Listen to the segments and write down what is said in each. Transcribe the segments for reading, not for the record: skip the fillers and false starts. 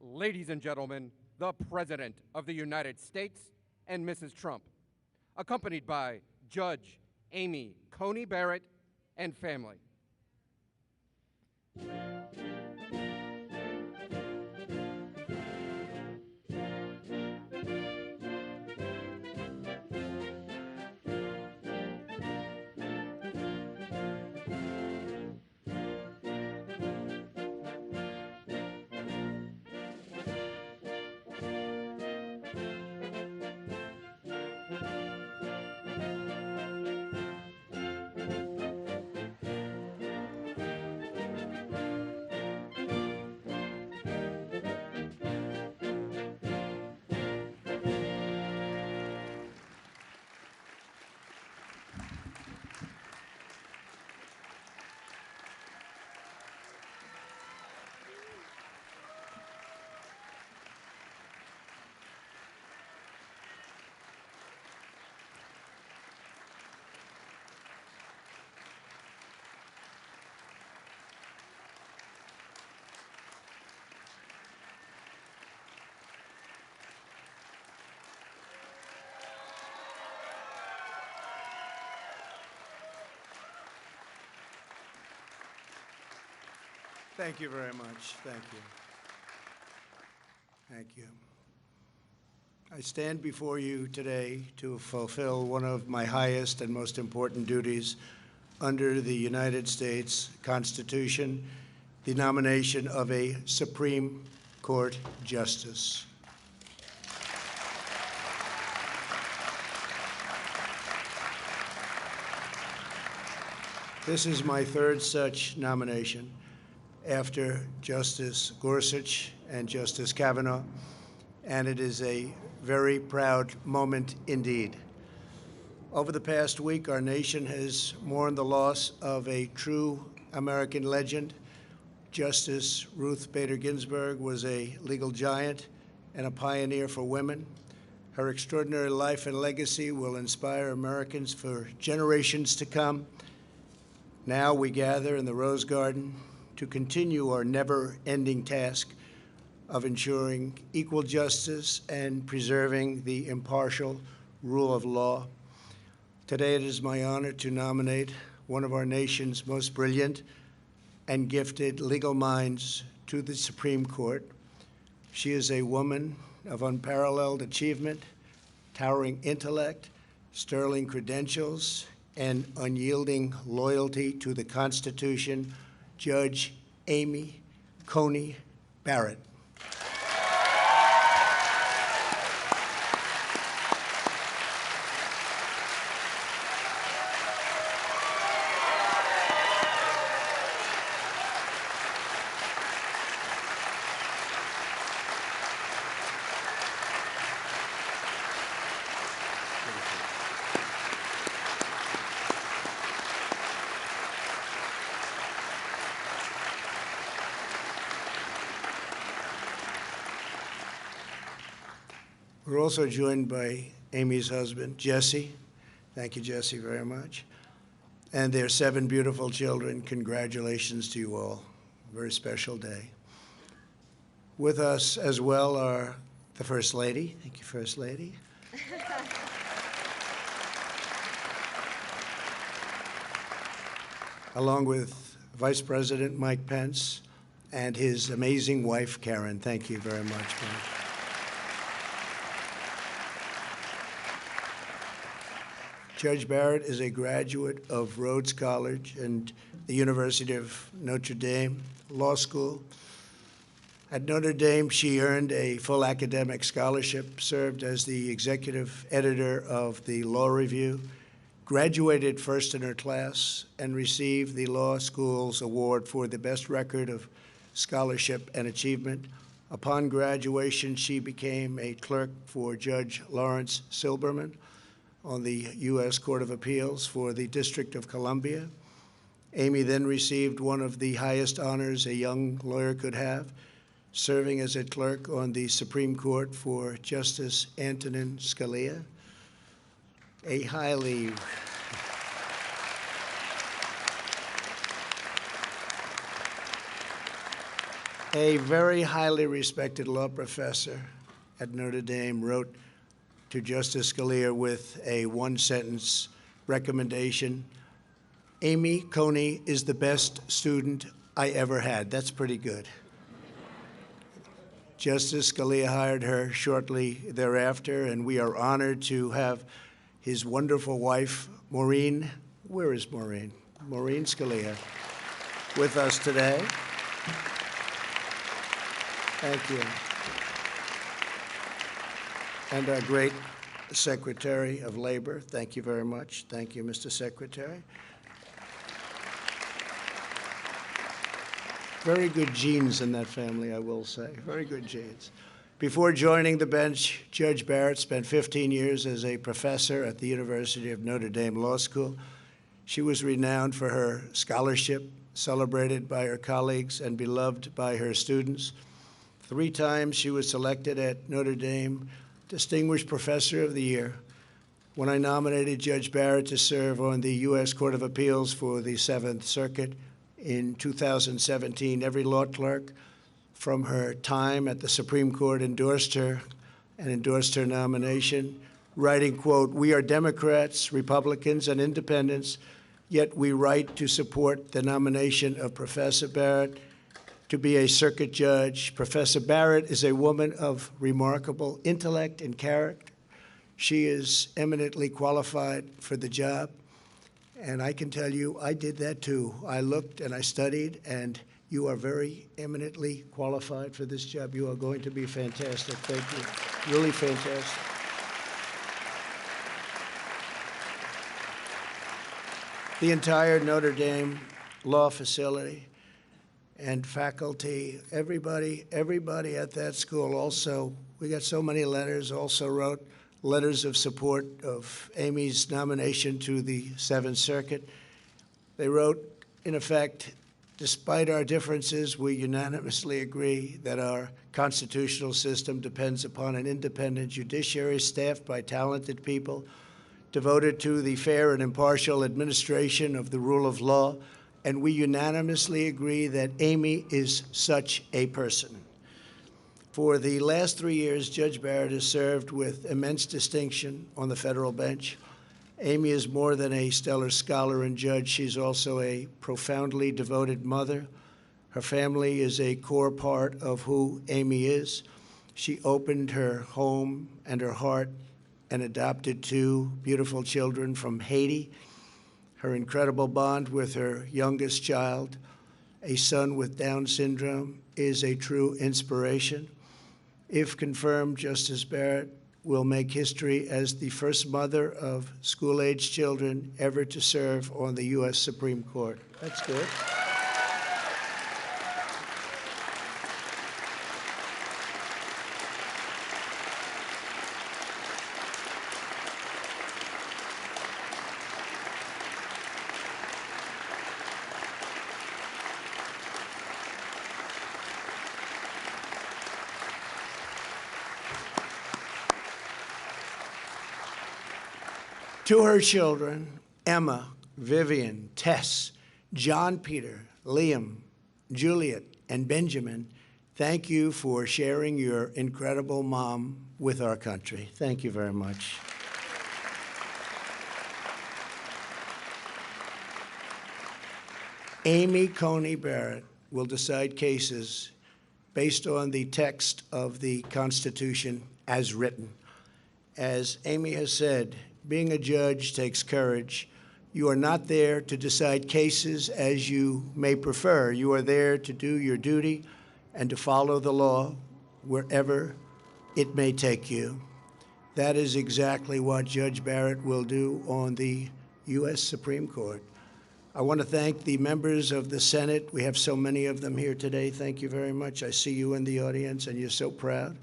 Ladies and gentlemen, the President of the United States and Mrs. Trump, accompanied by Judge Amy Coney Barrett and family. Thank you very much. Thank you. Thank you. I stand before you today to fulfill one of my highest and most important duties under the United States Constitution, the nomination of a Supreme Court Justice. This is my third such nomination, after Justice Gorsuch and Justice Kavanaugh, and it is a very proud moment indeed. Over the past week, our nation has mourned the loss of a true American legend. Justice Ruth Bader Ginsburg was a legal giant and a pioneer for women. Her extraordinary life and legacy will inspire Americans for generations to come. Now we gather in the Rose Garden to continue our never-ending task of ensuring equal justice and preserving the impartial rule of law. Today it is my honor to nominate one of our nation's most brilliant and gifted legal minds to the Supreme Court. She is a woman of unparalleled achievement, towering intellect, sterling credentials, and unyielding loyalty to the Constitution, Judge Amy Coney Barrett. We're also joined by Amy's husband, Jesse. Thank you, Jesse, very much. And their 7 beautiful children. Congratulations to you all. Very special day. With us as well are the First Lady. Thank you, First Lady. Along with Vice President Mike Pence and his amazing wife, Karen. Thank you very much, Mike. Judge Barrett is a graduate of Rhodes College and the University of Notre Dame Law School. At Notre Dame, she earned a full academic scholarship, served as the executive editor of the Law Review, graduated first in her class, and received the law school's award for the best record of scholarship and achievement. Upon graduation, she became a clerk for Judge Lawrence Silberman on the U.S. Court of Appeals for the District of Columbia. Amy then received one of the highest honors a young lawyer could have, serving as a clerk on the Supreme Court for Justice Antonin Scalia. a highly A very highly respected law professor at Notre Dame wrote to Justice Scalia with a one-sentence recommendation: Amy Coney is the best student I ever had. That's pretty good. Justice Scalia hired her shortly thereafter, and we are honored to have his wonderful wife, Maureen. Where is Maureen? Maureen Scalia with us today. Thank you. And our great Secretary of Labor. Thank you very much. Thank you, Mr. Secretary. Very good genes in that family, I will say. Very good genes. Before joining the bench, Judge Barrett spent 15 years as a professor at the University of Notre Dame Law School. She was renowned for her scholarship, celebrated by her colleagues and beloved by her students. 3 times she was selected at Notre Dame Distinguished Professor of the Year. When I nominated Judge Barrett to serve on the U.S. Court of Appeals for the 7th Circuit in 2017, every law clerk from her time at the Supreme Court endorsed her nomination, writing, quote, "We are Democrats, Republicans, and independents, yet we write to support the nomination of Professor Barrett to be a circuit judge. Professor Barrett is a woman of remarkable intellect and character. She is eminently qualified for the job." And I can tell you, I did that too. I looked and I studied, and you are very eminently qualified for this job. You are going to be fantastic. Thank you. Really fantastic. The entire Notre Dame law facility and faculty, everybody at that school also, we got so many letters, also wrote letters of support of Amy's nomination to the 7th Circuit. They wrote, in effect, despite our differences, we unanimously agree that our constitutional system depends upon an independent judiciary staffed by talented people, devoted to the fair and impartial administration of the rule of law, and we unanimously agree that Amy is such a person. For the last 3 years, Judge Barrett has served with immense distinction on the federal bench. Amy is more than a stellar scholar and judge. She's also a profoundly devoted mother. Her family is a core part of who Amy is. She opened her home and her heart and adopted 2 beautiful children from Haiti. Her incredible bond with her youngest child, a son with Down syndrome, is a true inspiration. If confirmed, Justice Barrett will make history as the first mother of school-age children ever to serve on the U.S. Supreme Court. That's good. To her children, Emma, Vivian, Tess, John Peter, Liam, Juliet, and Benjamin, thank you for sharing your incredible mom with our country. Thank you very much. Amy Coney Barrett will decide cases based on the text of the Constitution as written. As Amy has said, being a judge takes courage. You are not there to decide cases as you may prefer. You are there to do your duty and to follow the law wherever it may take you. That is exactly what Judge Barrett will do on the U.S. Supreme Court. I want to thank the members of the Senate. We have so many of them here today. Thank you very much. I see you in the audience, and you're so proud.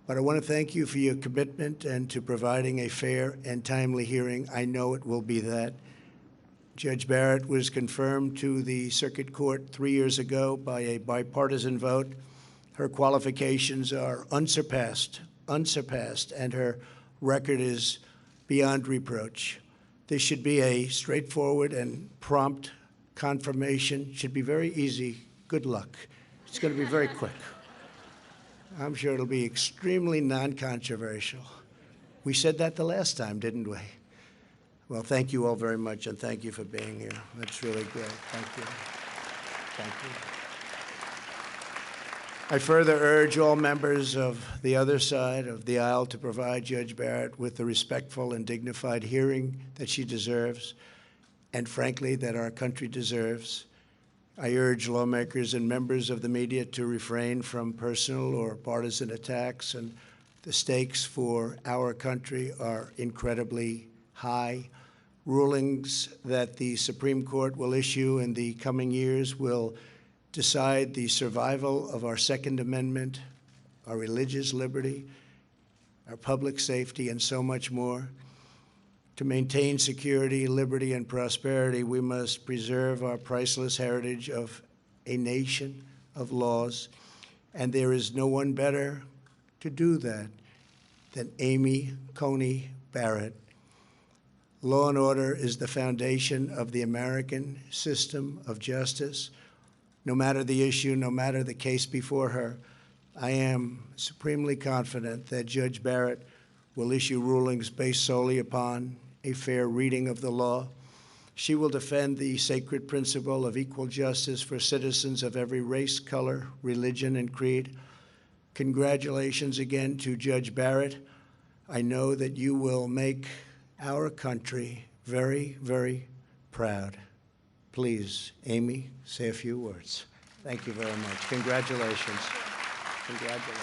But I want to thank you for your commitment and to providing a fair and timely hearing. I know it will be that. Judge Barrett was confirmed to the Circuit Court 3 years ago by a bipartisan vote. Her qualifications are unsurpassed, and her record is beyond reproach. This should be a straightforward and prompt confirmation. Should be very easy. Good luck. It's going to be very quick. I'm sure it'll be extremely non-controversial. We said that the last time, didn't we? Well, thank you all very much, and thank you for being here. That's really great. Thank you. Thank you. I further urge all members of the other side of the aisle to provide Judge Barrett with the respectful and dignified hearing that she deserves, and frankly, that our country deserves. I urge lawmakers and members of the media to refrain from personal or partisan attacks, and the stakes for our country are incredibly high. Rulings that the Supreme Court will issue in the coming years will decide the survival of our Second Amendment, our religious liberty, our public safety, and so much more. To maintain security, liberty, and prosperity, we must preserve our priceless heritage of a nation of laws, and there is no one better to do that than Amy Coney Barrett. Law and order is the foundation of the American system of justice. No matter the issue, no matter the case before her, I am supremely confident that Judge Barrett will issue rulings based solely upon a fair reading of the law. She will defend the sacred principle of equal justice for citizens of every race, color, religion, and creed. Congratulations again to Judge Barrett. I know that you will make our country very, very proud. Please, Amy, say a few words. Thank you very much. Congratulations. Congratulations.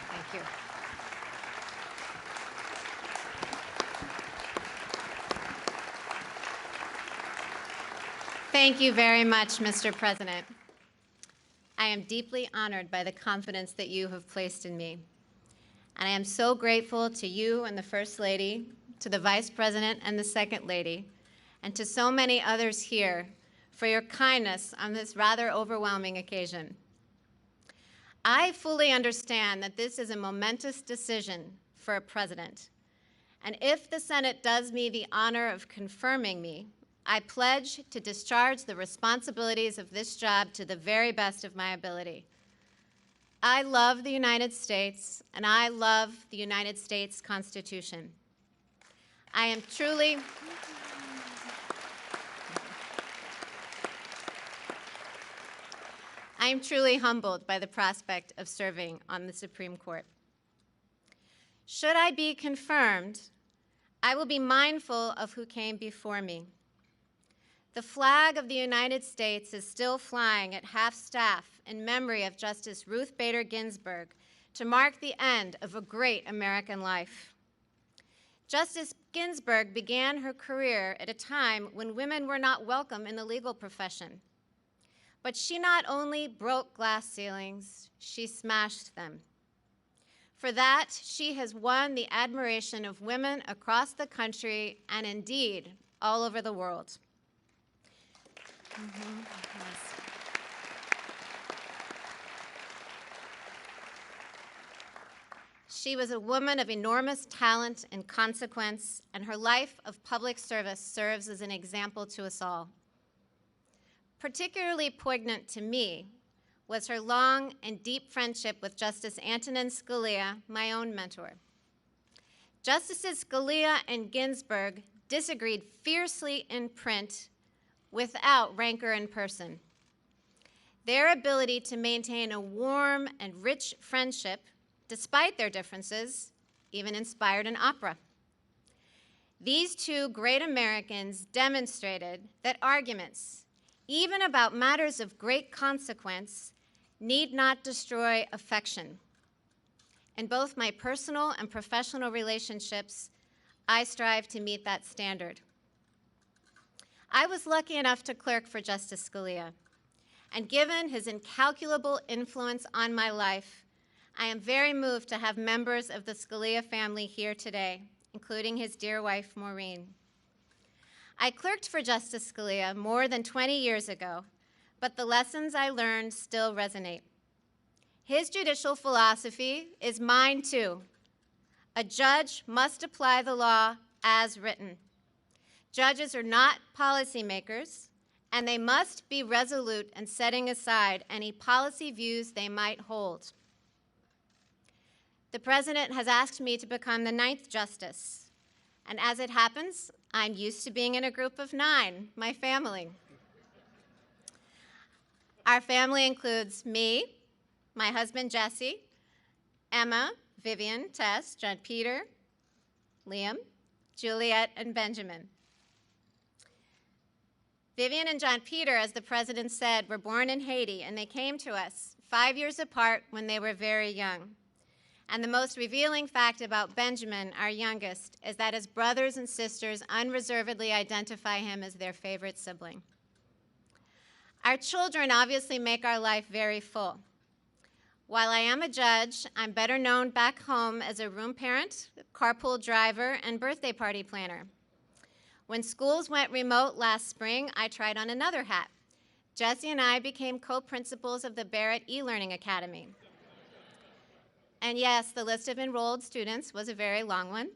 Thank you. Thank you very much, Mr. President. I am deeply honored by the confidence that you have placed in me. And I am so grateful to you and the First Lady, to the Vice President and the Second Lady, and to so many others here for your kindness on this rather overwhelming occasion. I fully understand that this is a momentous decision for a president. And if the Senate does me the honor of confirming me, I pledge to discharge the responsibilities of this job to the very best of my ability. I love the United States, and I love the United States Constitution. I am truly humbled by the prospect of serving on the Supreme Court. Should I be confirmed, I will be mindful of who came before me. The flag of the United States is still flying at half-staff in memory of Justice Ruth Bader Ginsburg to mark the end of a great American life. Justice Ginsburg began her career at a time when women were not welcome in the legal profession. But she not only broke glass ceilings, she smashed them. For that, she has won the admiration of women across the country and indeed all over the world. Yes. She was a woman of enormous talent and consequence, and her life of public service serves as an example to us all. Particularly poignant to me was her long and deep friendship with Justice Antonin Scalia, my own mentor. Justices Scalia and Ginsburg disagreed fiercely in print without rancor in person. Their ability to maintain a warm and rich friendship, despite their differences, even inspired an opera. These two great Americans demonstrated that arguments, even about matters of great consequence, need not destroy affection. In both my personal and professional relationships, I strive to meet that standard. I was lucky enough to clerk for Justice Scalia, and given his incalculable influence on my life, I am very moved to have members of the Scalia family here today, including his dear wife, Maureen. I clerked for Justice Scalia more than 20 years ago, but the lessons I learned still resonate. His judicial philosophy is mine too. A judge must apply the law as written. Judges are not policymakers, and they must be resolute in setting aside any policy views they might hold. The President has asked me to become the 9th Justice, and as it happens, I'm used to being in a group of 9, my family. Our family includes me, my husband Jesse, Emma, Vivian, Tess, John Peter, Liam, Juliet, and Benjamin. Vivian and John Peter, as the President said, were born in Haiti, and they came to us 5 years apart when they were very young. And the most revealing fact about Benjamin, our youngest, is that his brothers and sisters unreservedly identify him as their favorite sibling. Our children obviously make our life very full. While I am a judge, I'm better known back home as a room parent, carpool driver, and birthday party planner. When schools went remote last spring, I tried on another hat. Jesse and I became co-principals of the Barrett e-Learning Academy. And yes, the list of enrolled students was a very long one.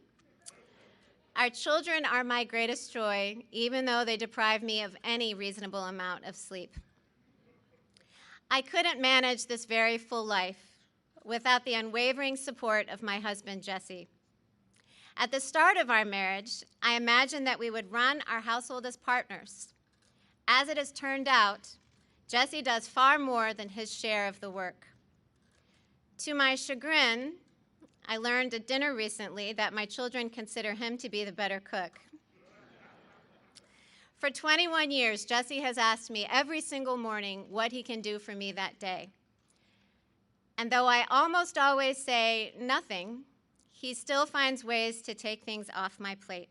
Our children are my greatest joy, even though they deprive me of any reasonable amount of sleep. I couldn't manage this very full life without the unwavering support of my husband, Jesse. At the start of our marriage, I imagined that we would run our household as partners. As it has turned out, Jesse does far more than his share of the work. To my chagrin, I learned at dinner recently that my children consider him to be the better cook. For 21 years, Jesse has asked me every single morning what he can do for me that day. And though I almost always say nothing, he still finds ways to take things off my plate.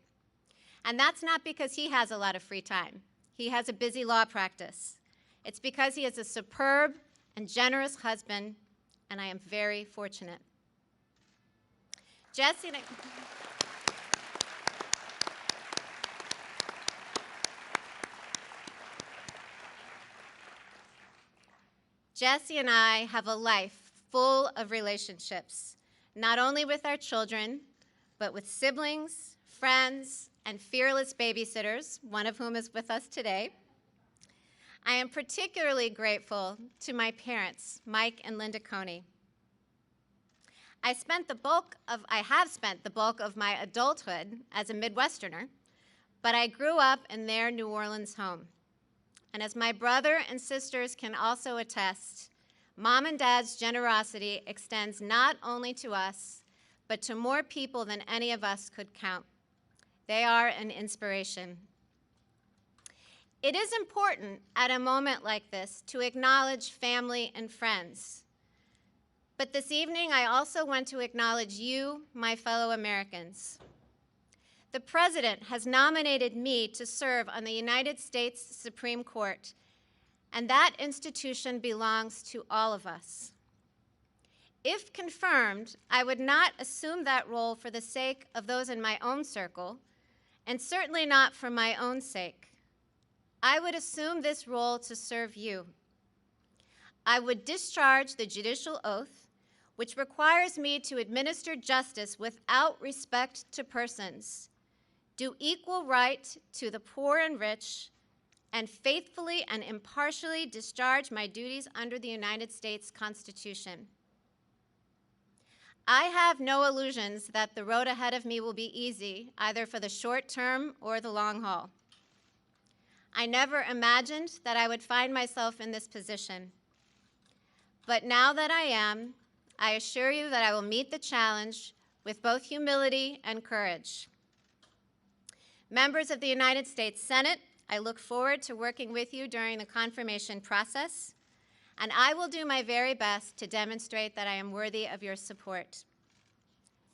And that's not because he has a lot of free time. He has a busy law practice. It's because he is a superb and generous husband, and I am very fortunate. Jesse and I have a life full of relationships, not only with our children, but with siblings, friends, and fearless babysitters, one of whom is with us today. I am particularly grateful to my parents, Mike and Linda Coney. I have spent the bulk of my adulthood as a Midwesterner, but I grew up in their New Orleans home. And as my brother and sisters can also attest, Mom and Dad's generosity extends not only to us, but to more people than any of us could count. They are an inspiration. It is important at a moment like this to acknowledge family and friends. But this evening, I also want to acknowledge you, my fellow Americans. The President has nominated me to serve on the United States Supreme Court, and that institution belongs to all of us. If confirmed, I would not assume that role for the sake of those in my own circle, and certainly not for my own sake. I would assume this role to serve you. I would discharge the judicial oath, which requires me to administer justice without respect to persons, do equal right to the poor and rich, and faithfully and impartially discharge my duties under the United States Constitution. I have no illusions that the road ahead of me will be easy, either for the short term or the long haul. I never imagined that I would find myself in this position. But now that I am, I assure you that I will meet the challenge with both humility and courage. Members of the United States Senate, I look forward to working with you during the confirmation process, and I will do my very best to demonstrate that I am worthy of your support.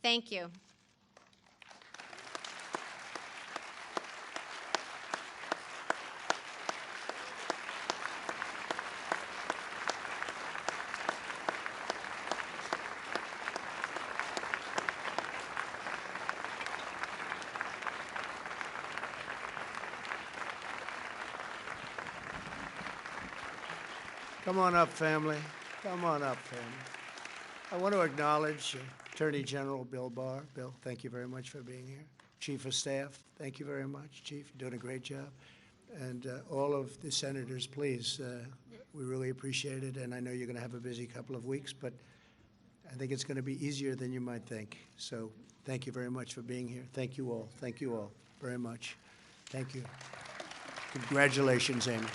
Thank you. Come on up, family. Come on up, family. I want to acknowledge Attorney General Bill Barr. Bill, thank you very much for being here. Chief of Staff, thank you very much. Chief, you're doing a great job. And all of the senators, please, we really appreciate it. And I know you're going to have a busy couple of weeks, but I think it's going to be easier than you might think. So thank you very much for being here. Thank you all. Thank you all very much. Thank you. Congratulations, Amy.